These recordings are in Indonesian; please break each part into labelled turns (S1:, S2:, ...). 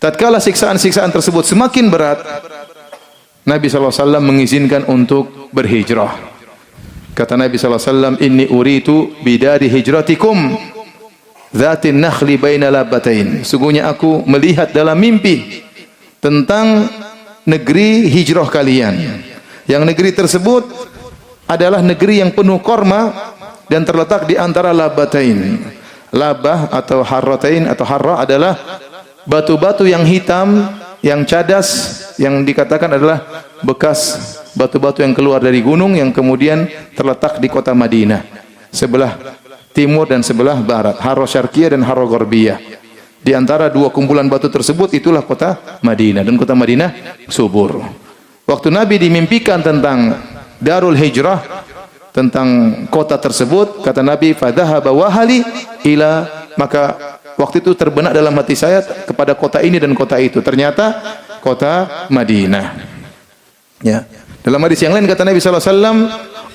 S1: Tatkala siksaan-siksaan tersebut semakin berat, Nabi SAW mengizinkan untuk berhijrah. Kata Nabi SAW, inni uritu bidari hijratikum dhatin nakhli baina labbatain. Sungguhnya aku melihat dalam mimpi tentang negeri hijrah kalian. Yang negeri tersebut adalah negeri yang penuh korma dan terletak di antara labbatain. Labah atau harratain atau harra adalah batu-batu yang hitam, yang cadas, yang dikatakan adalah bekas batu-batu yang keluar dari gunung yang kemudian terletak di kota Madinah, sebelah timur dan sebelah barat, Harra Syarqiyah dan Harra Gharbiyah. Di antara dua kumpulan batu tersebut itulah kota Madinah, dan kota Madinah subur. Waktu Nabi dimimpikan tentang Darul Hijrah, tentang kota tersebut, kata Nabi, fadhahaba wahali ila, maka waktu itu terbenak dalam hati saya kepada kota ini dan kota itu. Ternyata kota Madinah. Ya. Dalam hadis yang lain kata Nabi sallallahu alaihi wasallam,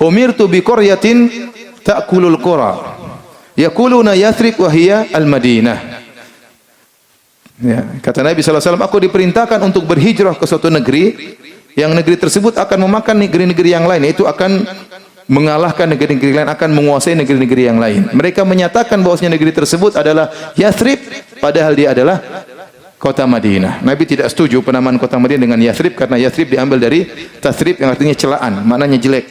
S1: umirtu bi qaryatin ta'kulul qura. Yaquluna Yathrib wa hiya al-Madinah. Ya, kata Nabi sallallahu alaihi wasallam, aku diperintahkan untuk berhijrah ke suatu negeri yang negeri tersebut akan memakan negeri-negeri yang lain, yaitu akan mengalahkan negeri-negeri lain, akan menguasai negeri-negeri yang lain. Mereka menyatakan bahwasanya negeri tersebut adalah Yathrib, padahal dia adalah kota Madinah. Nabi tidak setuju penamaan kota Madinah dengan Yathrib, karena Yathrib diambil dari tathrib yang artinya celaan, maknanya jelek.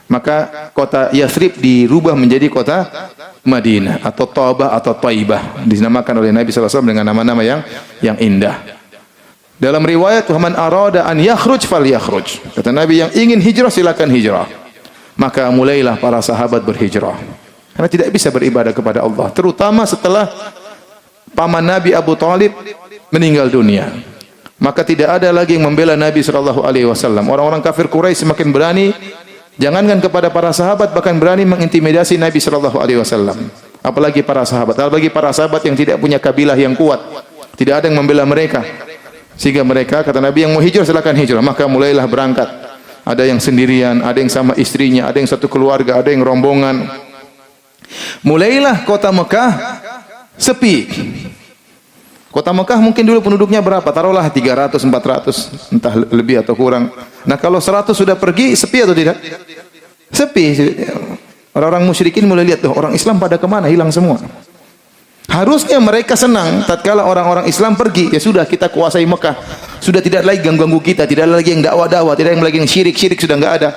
S1: Maka kota Yathrib dirubah menjadi kota Madinah atau Thaubah atau Thaibah, dinamakan oleh Nabi sallallahu alaihi wasallam dengan nama-nama yang indah. Dalam riwayat, "Man arada an yakhruj falyakhruj." Kata Nabi, yang ingin hijrah silakan hijrah. Maka mulailah para sahabat berhijrah. Karena tidak bisa beribadah kepada Allah, terutama setelah paman Nabi Abu Thalib meninggal dunia. Maka tidak ada lagi yang membela Nabi sallallahu alaihi wasallam. Orang-orang kafir Quraisy semakin berani, jangankan kepada para sahabat, bahkan berani mengintimidasi Nabi sallallahu alaihi wasallam. Apalagi para sahabat, apalagi para sahabat yang tidak punya kabilah yang kuat. Tidak ada yang membela mereka. Sehingga mereka, kata Nabi, yang mau hijrah silakan hijrah. Maka mulailah berangkat. Ada yang sendirian, ada yang sama istrinya, ada yang satu keluarga, ada yang rombongan. Mulailah kota Mekah sepi. Kota Mekah mungkin dulu penduduknya berapa? Taruhlah 300, 400, entah lebih atau kurang. Nah, kalau 100 sudah pergi, sepi atau tidak? Sepi. Orang-orang musyrikin mulai lihat, orang Islam pada kemana? Hilang semua. Harusnya mereka senang tatkala orang-orang Islam pergi, ya sudah kita kuasai Mekah. Sudah tidak lagi ganggu kita, tidak lagi yang dakwah-dakwah, tidak lagi yang syirik-syirik, sudah enggak ada.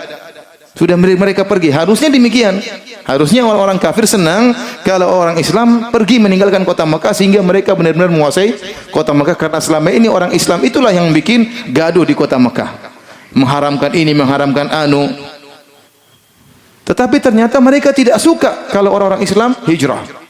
S1: Sudah mereka pergi. Harusnya demikian. Harusnya orang-orang kafir senang kalau orang Islam pergi meninggalkan kota Mekah, sehingga mereka benar-benar menguasai kota Mekah, karena selama ini orang Islam itulah yang bikin gaduh di kota Mekah. Mengharamkan ini, mengharamkan anu. Tetapi ternyata mereka tidak suka kalau orang-orang Islam hijrah.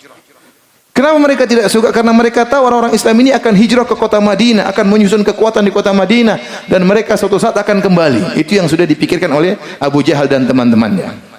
S1: Kenapa mereka tidak suka? Karena mereka tahu orang-orang Islam ini akan hijrah ke kota Madinah, akan menyusun kekuatan di kota Madinah, dan mereka suatu saat akan kembali. Itu yang sudah dipikirkan oleh Abu Jahal dan teman-temannya.